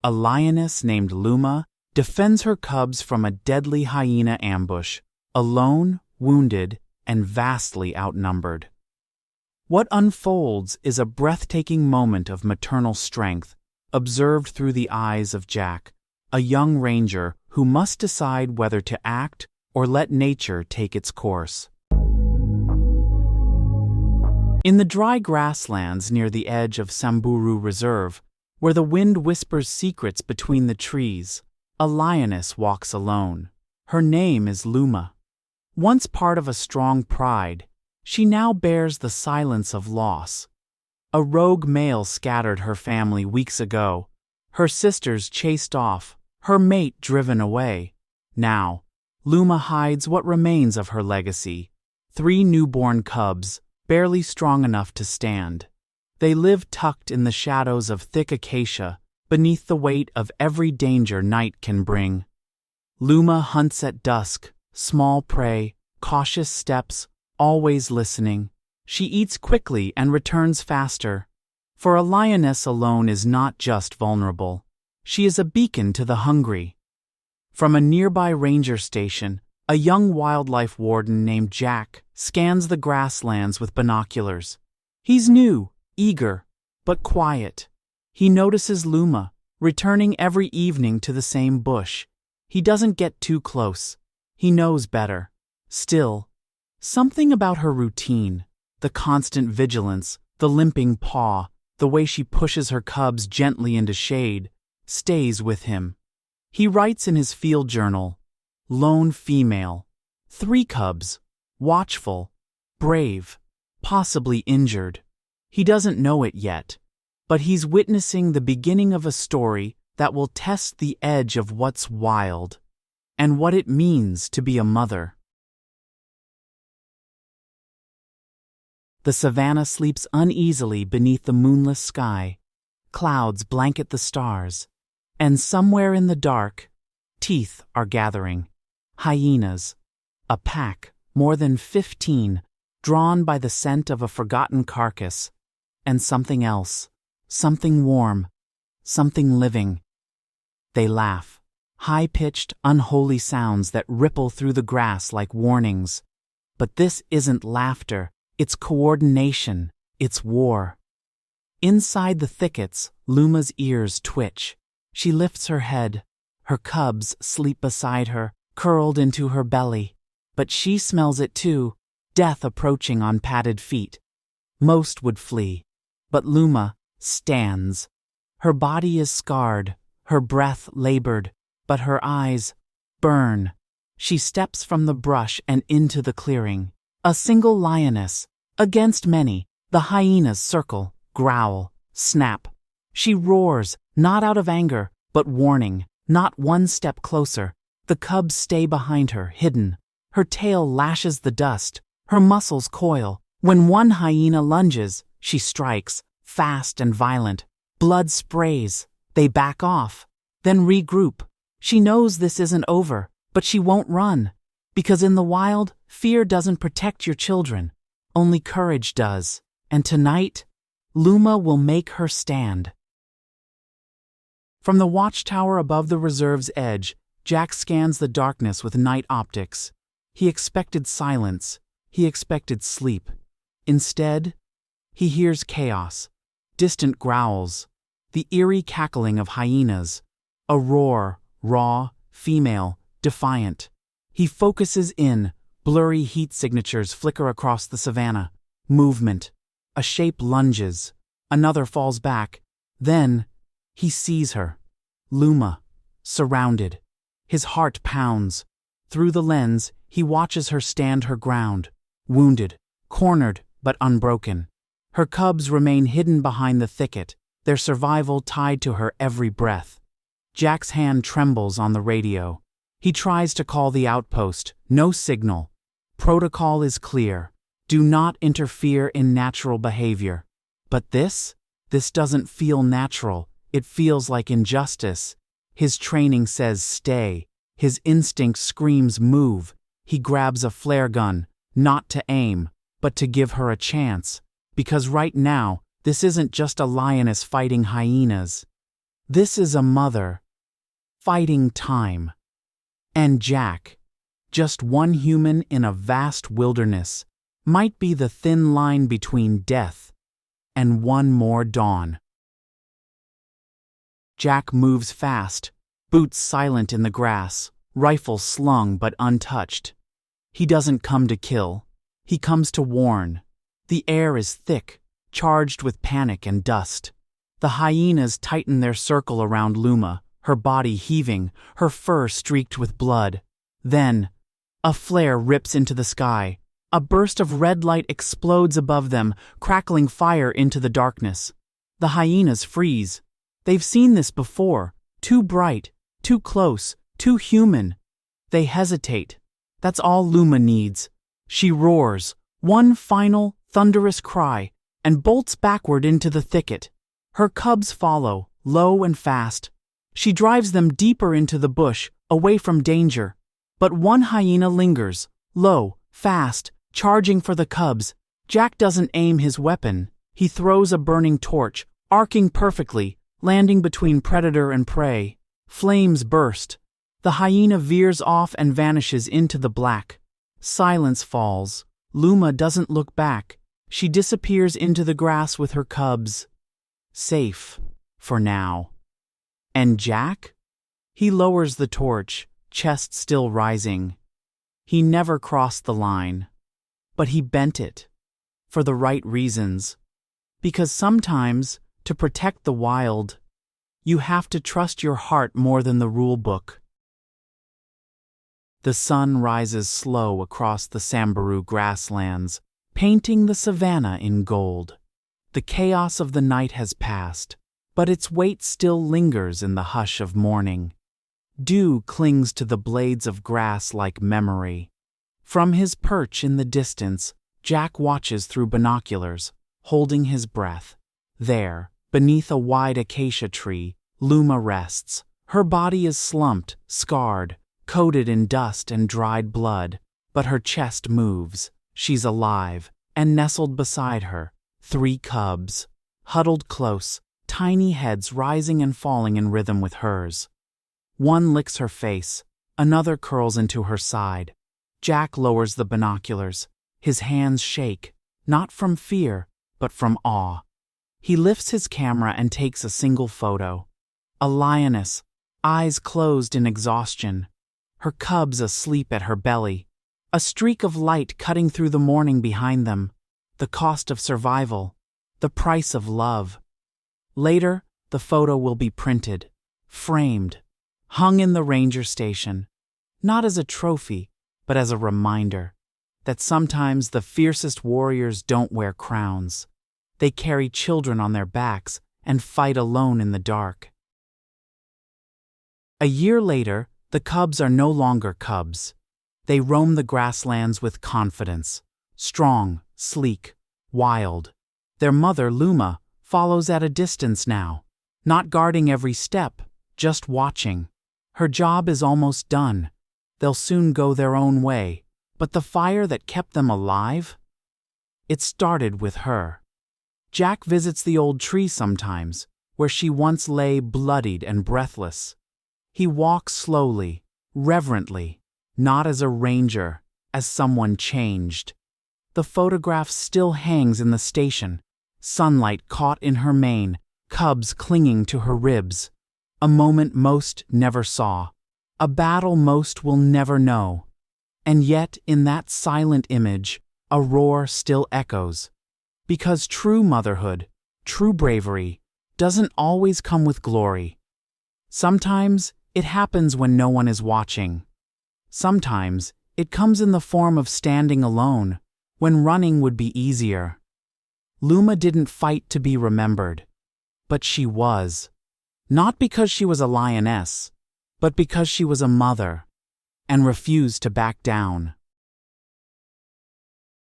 A lioness named Luma defends her cubs from a deadly hyena ambush, alone, wounded, and vastly outnumbered. What unfolds is a breathtaking moment of maternal strength, observed through the eyes of Jack, a young ranger who must decide whether to act or let nature take its course. In the dry grasslands near the edge of Samburu Reserve, where the wind whispers secrets between the trees, a lioness walks alone. Her name is Luma. Once part of a strong pride, she now bears the silence of loss. A rogue male scattered her family weeks ago, her sisters chased off, her mate driven away. Now, Luma hides what remains of her legacy: 3 newborn cubs, barely strong enough to stand. They live tucked in the shadows of thick acacia, beneath the weight of every danger night can bring. Luma hunts at dusk, small prey, cautious steps, always listening. She eats quickly and returns faster. For a lioness alone is not just vulnerable. She is a beacon to the hungry. From a nearby ranger station, a young wildlife warden named Jack scans the grasslands with binoculars. He's new, eager, but quiet. He notices Luma, returning every evening to the same bush. He doesn't get too close. He knows better. Still, something about her routine, the constant vigilance, the limping paw, the way she pushes her cubs gently into shade, stays with him. He writes in his field journal, "Lone female, 3 cubs, watchful, brave, possibly injured." He doesn't know it yet, but he's witnessing the beginning of a story that will test the edge of what's wild and what it means to be a mother. The Savanna sleeps uneasily beneath the moonless sky. Clouds blanket the stars, and somewhere in the dark, teeth are gathering. Hyenas, a pack, more than 15, drawn by the scent of a forgotten carcass, and something else, something warm, something living. They laugh, high-pitched, unholy sounds that ripple through the grass like warnings. But this isn't laughter, it's coordination, it's war. Inside the thickets, Luma's ears twitch. She lifts her head. Her cubs sleep beside her, curled into her belly. But she smells it too, death approaching on padded feet. Most would flee, but Luma stands. Her body is scarred, her breath labored, but her eyes burn. She steps from the brush and into the clearing. A single lioness, against many. The hyenas circle, growl, snap. She roars, not out of anger, but warning, not one step closer. The cubs stay behind her, hidden. Her tail lashes the dust, her muscles coil. When one hyena lunges, she strikes, fast and violent. Blood sprays. They back off, then regroup. She knows this isn't over, but she won't run. Because in the wild, fear doesn't protect your children. Only courage does. And tonight, Luma will make her stand. From the watchtower above the reserve's edge, Jack scans the darkness with night optics. He expected silence. He expected sleep. Instead, he hears chaos, distant growls, the eerie cackling of hyenas, a roar, raw, female, defiant. He focuses in, blurry heat signatures flicker across the savanna. Movement. A shape lunges, another falls back. Then, he sees her. Luma, surrounded. His heart pounds. Through the lens, he watches her stand her ground, wounded, cornered, but unbroken. Her cubs remain hidden behind the thicket, their survival tied to her every breath. Jack's hand trembles on the radio. He tries to call the outpost. No signal. Protocol is clear. Do not interfere in natural behavior. But this doesn't feel natural. It feels like injustice. His training says stay. His instinct screams move. He grabs a flare gun, not to aim, but to give her a chance. Because right now, this isn't just a lioness fighting hyenas. This is a mother, fighting time. And Jack, just one human in a vast wilderness, might be the thin line between death and one more dawn. Jack moves fast, boots silent in the grass, rifle slung but untouched. He doesn't come to kill. He comes to warn. The air is thick, charged with panic and dust. The hyenas tighten their circle around Luma, her body heaving, her fur streaked with blood. Then, a flare rips into the sky. A burst of red light explodes above them, crackling fire into the darkness. The hyenas freeze. They've seen this before. Too bright, too close, too human. They hesitate. That's all Luma needs. She roars, one final, thunderous cry, and bolts backward into the thicket. Her cubs follow, low and fast. She drives them deeper into the bush, away from danger. But one hyena lingers, low, fast, charging for the cubs. Jack doesn't aim his weapon. He throws a burning torch, arcing perfectly, landing between predator and prey. Flames burst. The hyena veers off and vanishes into the black. Silence falls. Luma doesn't look back. She disappears into the grass with her cubs. Safe, for now. And Jack? He lowers the torch, chest still rising. He never crossed the line. But he bent it. For the right reasons. Because sometimes, to protect the wild, you have to trust your heart more than the rule book. The sun rises slow across the Samburu grasslands, painting the savanna in gold. The chaos of the night has passed, but its weight still lingers in the hush of morning. Dew clings to the blades of grass like memory. From his perch in the distance, Jack watches through binoculars, holding his breath. There, beneath a wide acacia tree, Luma rests. Her body is slumped, scarred, coated in dust and dried blood, but her chest moves. She's alive, and nestled beside her, 3 cubs, huddled close, tiny heads rising and falling in rhythm with hers. One licks her face, another curls into her side. Jack lowers the binoculars. His hands shake, not from fear, but from awe. He lifts his camera and takes a single photo. A lioness, eyes closed in exhaustion. Her cubs asleep at her belly. A streak of light cutting through the morning behind them. The cost of survival. The price of love. Later, the photo will be printed, framed, hung in the ranger station. Not as a trophy, but as a reminder that sometimes the fiercest warriors don't wear crowns. They carry children on their backs and fight alone in the dark. A year later, the cubs are no longer cubs. They roam the grasslands with confidence, strong, sleek, wild. Their mother, Luma, follows at a distance now, not guarding every step, just watching. Her job is almost done. They'll soon go their own way. But the fire that kept them alive? It started with her. Jack visits the old tree sometimes, where she once lay bloodied and breathless. He walks slowly, reverently, not as a ranger, as someone changed. The photograph still hangs in the station, sunlight caught in her mane, cubs clinging to her ribs. A moment most never saw, a battle most will never know. And yet, in that silent image, a roar still echoes. Because true motherhood, true bravery, doesn't always come with glory. Sometimes, it happens when no one is watching. Sometimes, it comes in the form of standing alone, when running would be easier. Luma didn't fight to be remembered. But she was. Not because she was a lioness, but because she was a mother, and refused to back down.